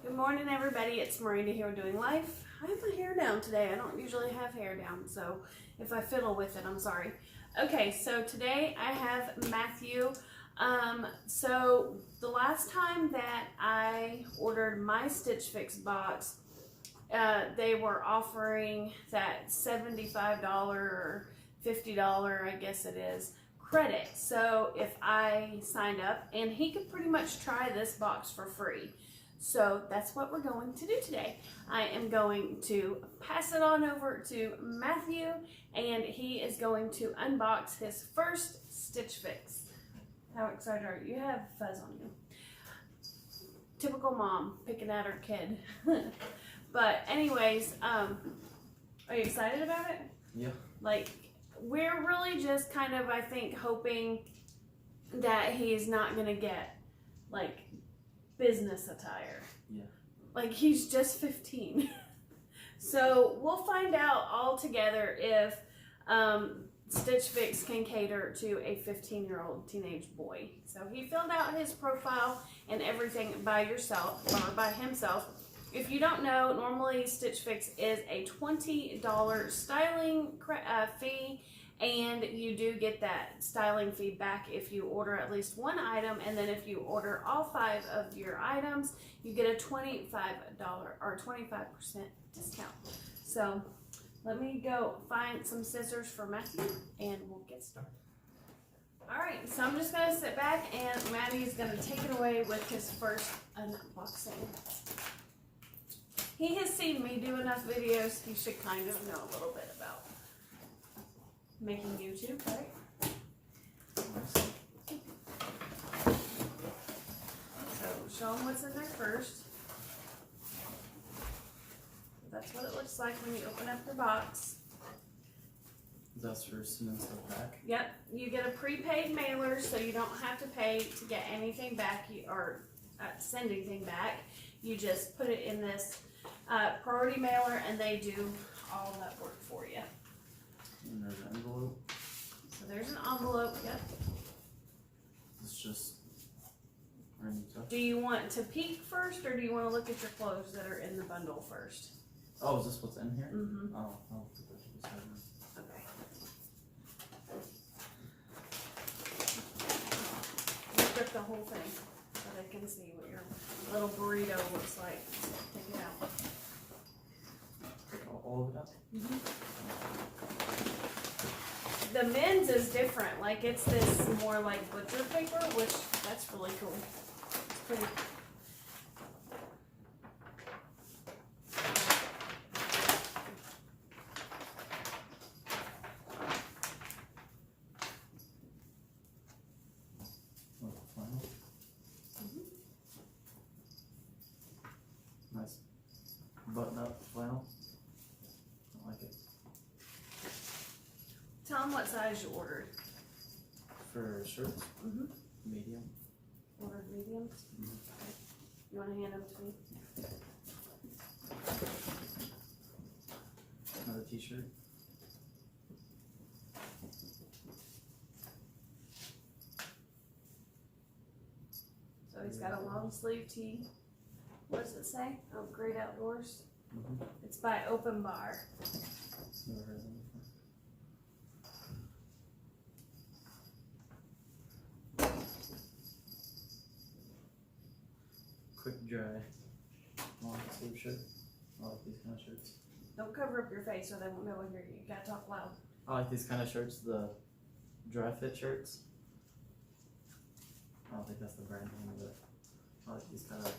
Good morning, everybody. It's Miranda here doing life. I have my hair down today. I don't usually have hair down, so if I fiddle with it, I'm sorry. Okay, so today I have Matthew. So the last time that I ordered my Stitch Fix box, they were offering that $75 or $50, I guess it is, credit. So if I signed up, and he could pretty much try this box for free. So that's what we're going to do today. I am going to pass it on over to Matthew, and he is going to unbox his first Stitch Fix. How excited are you? You have fuzz on you. Typical mom picking at her kid. But anyways, are you excited about it? Yeah. Like, we're really just kind of, I think, hoping that he's not gonna get like business attire. Yeah. Like, he's just 15. So we'll find out all together if Stitch Fix can cater to a 15-year-old teenage boy. So he filled out his profile and everything by himself. If you don't know, normally Stitch Fix is a $20 styling fee, and you do get that styling fee back if you order at least one item, and then if you order all 5 of your items, you get a $25 or 25% discount. So let me go find some scissors for Matthew, and we'll get started. All right, so I'm just gonna sit back, and Maddie's gonna take it away with his first unboxing. He has seen me do enough videos, he should kind of know a little bit about making YouTube, right? So show them what's in there first. That's what it looks like when you open up the box. That's for sending stuff back. Yep, you get a prepaid mailer, so you don't have to pay to get anything back or send anything back. You just put it in this priority mailer, and they do all that work for you. And there's an envelope. So there's an envelope. Yep. It's just random stuff. Do you want to peek first, or do you want to look at your clothes that are in the bundle first? Oh, is this what's in here? Mm-hmm. Oh, I'll put that to the side now. Okay. Strip the whole thing so they can see what your little burrito looks like. Take it out. Take all of it out? The men's is different. Like, it's this more like butcher paper, which that's really cool. It's pretty. Oh, flannel. Nice button up flannel. I like it. Tell them what size you ordered. For shirts, Mm-hmm. medium. Ordered mediums. Mm-hmm. Okay. You want to hand them to me? Another t-shirt. So he's got a long sleeve tee. What does it say? Oh, Great Outdoors. Mm-hmm. It's by Open Bar. Never heard of them before. Quick dry long sleeve shirt. I like these kind of shirts. Don't cover up your face so they won't be able to hear you. You gotta talk loud. I like these kind of shirts, the dry fit shirts. I don't think that's the brand name of it. I like these kind of,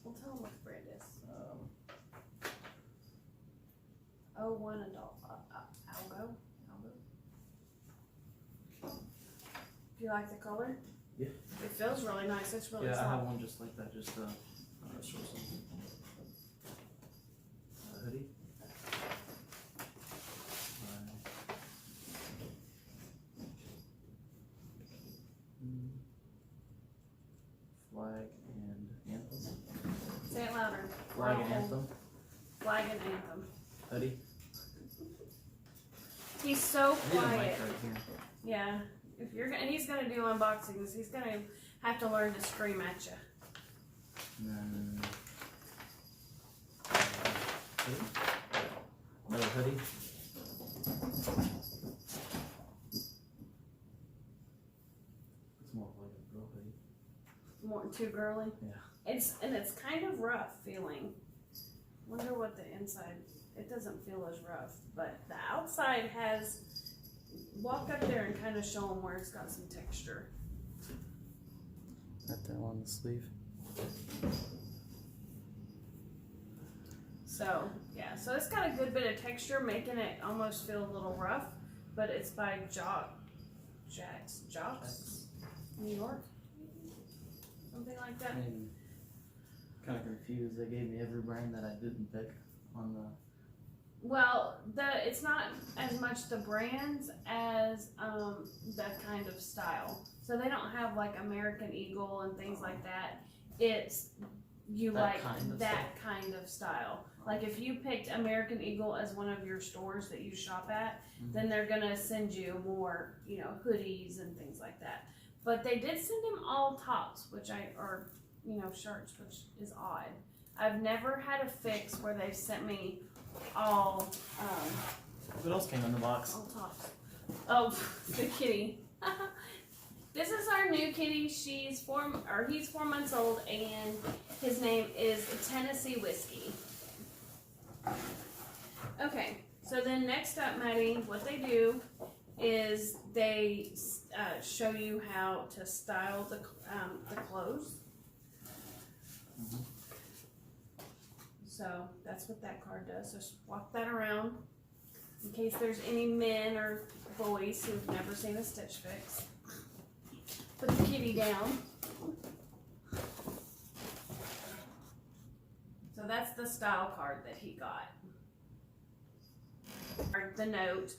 Well, tell them what the brand is. Oh, one adult. Algo. Do you like the color? Yeah. It feels really nice. It's really yeah, I soft. have one just like that, just short something. Hoodie. Flag and anthem. Say it louder. Flag and anthem. Flag and anthem. Hoodie. He's so I need a mic quiet. right here. Yeah. If you're gonna, he's gonna do unboxings. He's gonna have to learn to scream at you. And then Another hoodie. It's more like a girl hoodie. More too girly? Yeah. It's kind of rough feeling. Wonder what the inside, it doesn't feel as rough, but the outside has, walk up there and kind of show them where it's got some texture. Right there on the sleeve. So, yeah, so it's got a good bit of texture, making it almost feel a little rough, but it's by Jocks, New York? Something like that. I mean, kind of confused. They gave me every brand that I didn't pick on the. Well, it's not as much the brands as the kind of style. So they don't have like American Eagle and things like that. It's That kind of that kind of style. Like if you picked American Eagle as one of your stores that you shop at, then they're gonna send you more, hoodies and things like that. But they did send him all tops, or shirts, which is odd. I've never had a fix where they've sent me all What else came in the box? all tops. Oh, the kitty. This is our new kitty. He's 4 months old, and his name is Tennessee Whiskey. Okay, so then next up, Maddie, what they do is they show you how to style the clothes. So that's what that card does. So just walk that around in case there's any men or boys who've never seen a Stitch Fix. Put the kitty down. So that's the style card that he got. The note.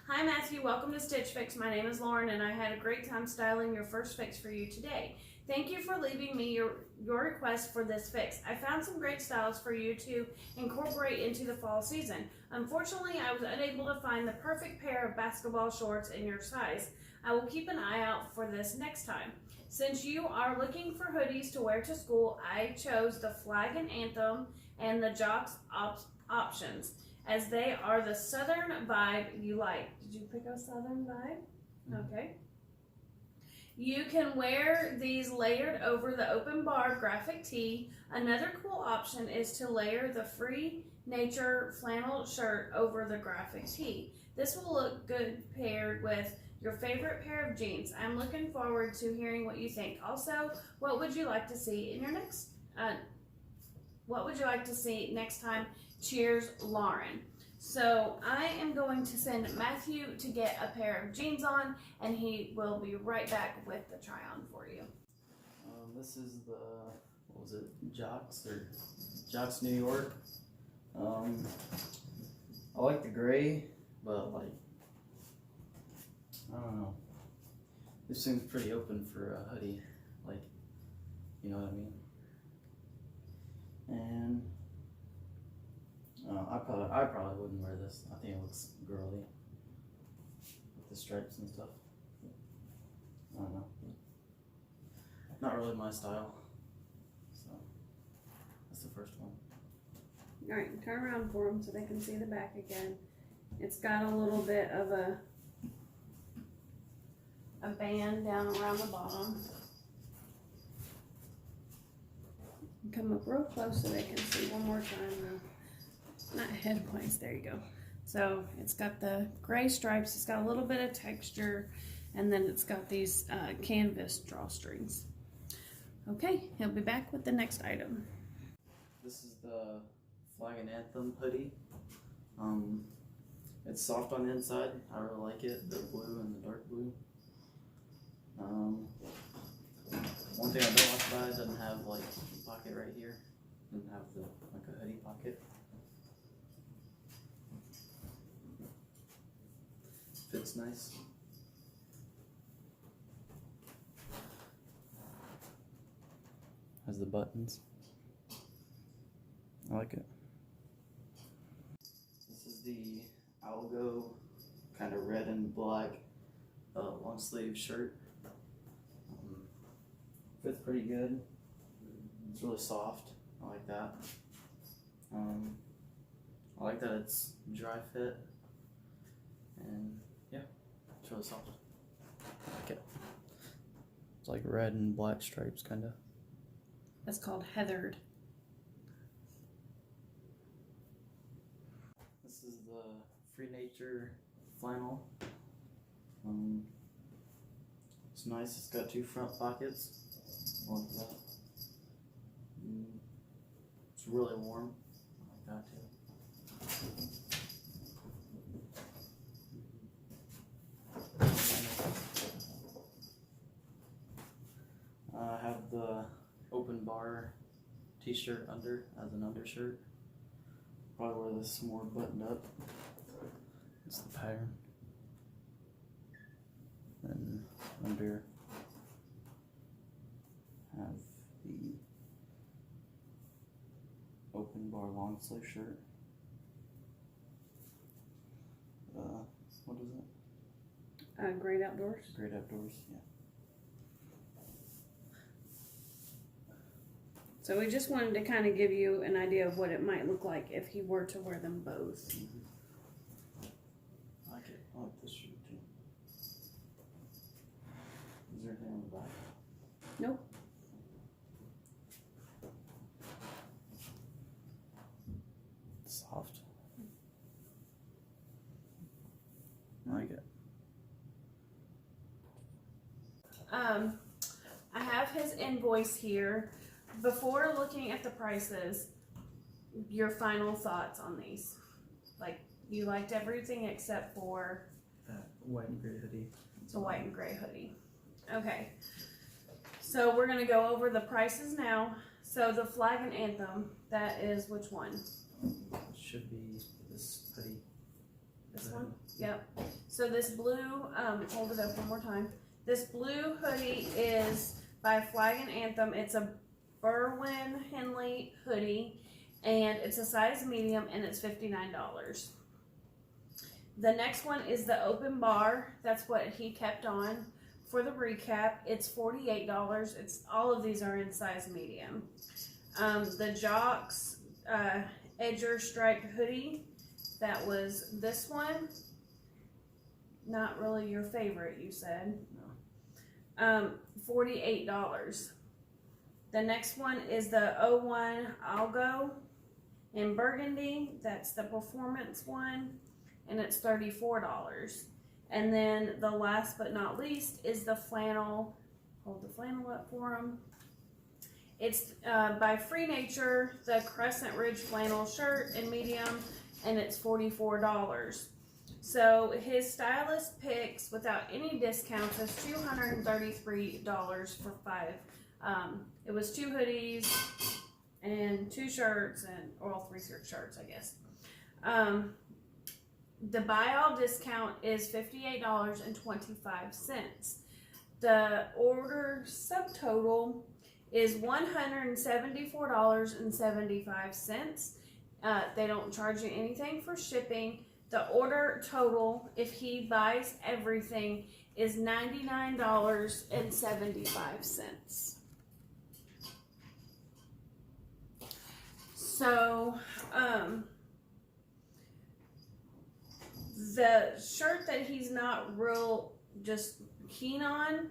Hi Matthew, welcome to Stitch Fix. My name is Lauren and I had a great time styling your first fix for you today. Thank you for leaving me your request for this fix. I found some great styles for you to incorporate into the fall season. Unfortunately, I was unable to find the perfect pair of basketball shorts in your size. I will keep an eye out for this next time. Since you are looking for hoodies to wear to school, I chose the Flag and Anthem and the Jocks options, as they are the Southern vibe you like. Did you pick a Southern vibe? Okay. You can wear these layered over the open bar graphic tee. Another cool option is to layer the free nature flannel shirt over the graphic tee. This will look good paired with your favorite pair of jeans. I'm looking forward to hearing what you think. Also, what would you like to see in your next next time? Cheers, Lauren. So I am going to send Matthew to get a pair of jeans on, and he will be right back with the try on for you. This is the, what was it, Jocks New York. I like the gray, but like, I don't know. This seems pretty open for a hoodie, like, you know what I mean? And I probably wouldn't wear this. I think it looks girly with the stripes and stuff. I don't know. Not really my style. So that's the first one. All right, turn around for them so they can see the back again. It's got a little bit of a band down around the bottom. Come up real close so they can see one more time. Not head points, there you go. So it's got the gray stripes, it's got a little bit of texture, and then it's got these canvas drawstrings. Okay, he'll be back with the next item. This is the Flag and Anthem hoodie. It's soft on the inside. I really like it, the blue and the dark blue. One thing I don't like about it, doesn't have like a pocket right here. Doesn't have like a hoodie pocket. Fits nice. Has the buttons. I like it. This is the Algo kind of red and black long sleeve shirt. Fits pretty good. It's really soft. I like that. I like that it's dry fit, and yeah, it's really soft. I like it. It's like red and black stripes, kind of. That's called heathered. This is the Free Nature flannel. It's nice. It's got 2 front pockets. I like that. It's really warm. I like that too. I have the open bar t-shirt under as an undershirt. Probably wear this more buttoned up. It's the pattern. And under have the open bar long sleeve shirt. What is it? Great Outdoors. Great Outdoors, yeah. So we just wanted to kind of give you an idea of what it might look like if he were to wear them both. I like it. I like this shirt too. Is there anything on the back? Nope. Soft. I like it. I have his invoice here. Before looking at the prices, your final thoughts on these? Like, you liked everything except for That white and gray hoodie. the white and gray hoodie. Okay. So we're gonna go over the prices now. So the flag and anthem, that is which one? It should be this hoodie. This one? Yep. So this blue, hold it up one more time. This blue hoodie is by Flag and Anthem. It's a Berwyn Henley hoodie, and it's a size medium, and it's $59. The next one is the open bar. That's what he kept on. For the recap, it's $48. It's all of these are in size medium. The Jocks Edger striped hoodie. That was this one. Not really your favorite, you said. No. $48. The next one is the 01 Algo in burgundy. That's the performance one, and it's $34. And then the last but not least is the flannel. Hold the flannel up for him. It's by Free Nature, the Crescent Ridge flannel shirt in medium, and it's $44. So his stylist picks without any discounts is $233 for 5. It was 2 hoodies and 2 shirts, and or all 3 shirts, I guess. The buy all discount is $58.25. The order subtotal is $174.75. They don't charge you anything for shipping. The order total, if he buys everything, is $99.75. So, the shirt that he's not real just keen on,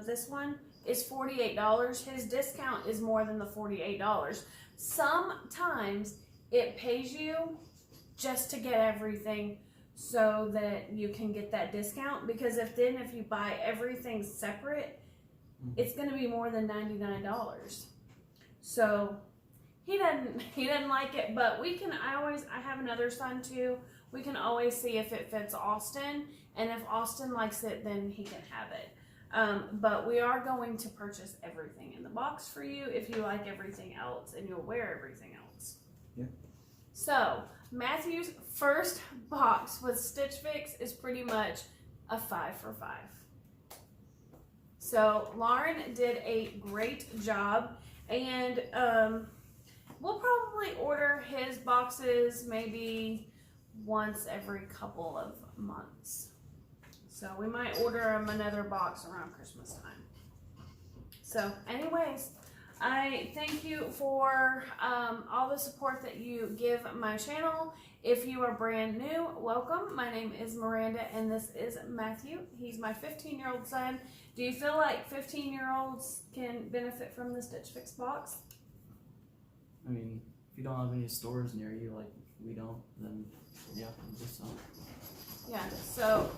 this one, is $48. His discount is more than the $48. Sometimes it pays you just to get everything so that you can get that discount, because if you buy everything separate, it's going to be more than $99. So he doesn't like it, but I have another son too. We can always see if it fits Austin, and if Austin likes it, then he can have it. But we are going to purchase everything in the box for you if you like everything else and you'll wear everything else. Yeah. So Matthew's first box with Stitch Fix is pretty much a 5 for 5. So Lauren did a great job, and we'll probably order his boxes maybe once every couple of months. So we might order him another box around Christmas time. So anyways, I thank you for all the support that you give my channel. If you are brand new, welcome. My name is Miranda and this is Matthew. He's my 15-year-old son. Do you feel like 15-year-olds can benefit from the Stitch Fix box? I mean, if you don't have any stores near you, like we don't, then yeah, just don't. Yeah, so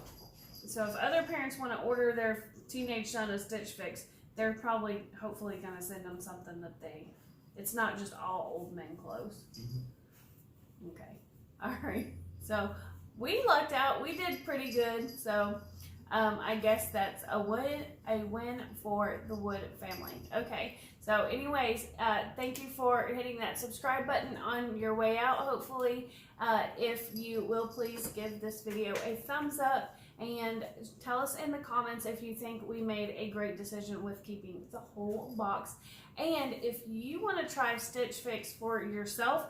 if other parents want to order their teenage son a Stitch Fix, they're probably, hopefully, going to send them something that it's not just all old men clothes. Mm-hmm. Okay. All right. So we lucked out. We did pretty good. So I guess that's a win for the Wood family. Okay. So anyways, thank you for hitting that subscribe button on your way out. Hopefully, if you will, please give this video a thumbs up and tell us in the comments if you think we made a great decision with keeping the whole box. And if you want to try Stitch Fix for yourself,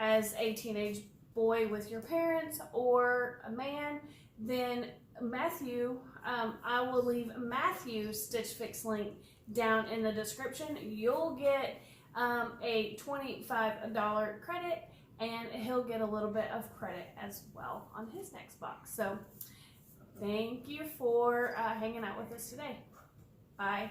as a teenage boy with your parents or a man, then Matthew, I will leave Matthew's Stitch Fix link down in the description. You'll get a $25 credit, and he'll get a little bit of credit as well on his next box. So thank you for hanging out with us today. Bye.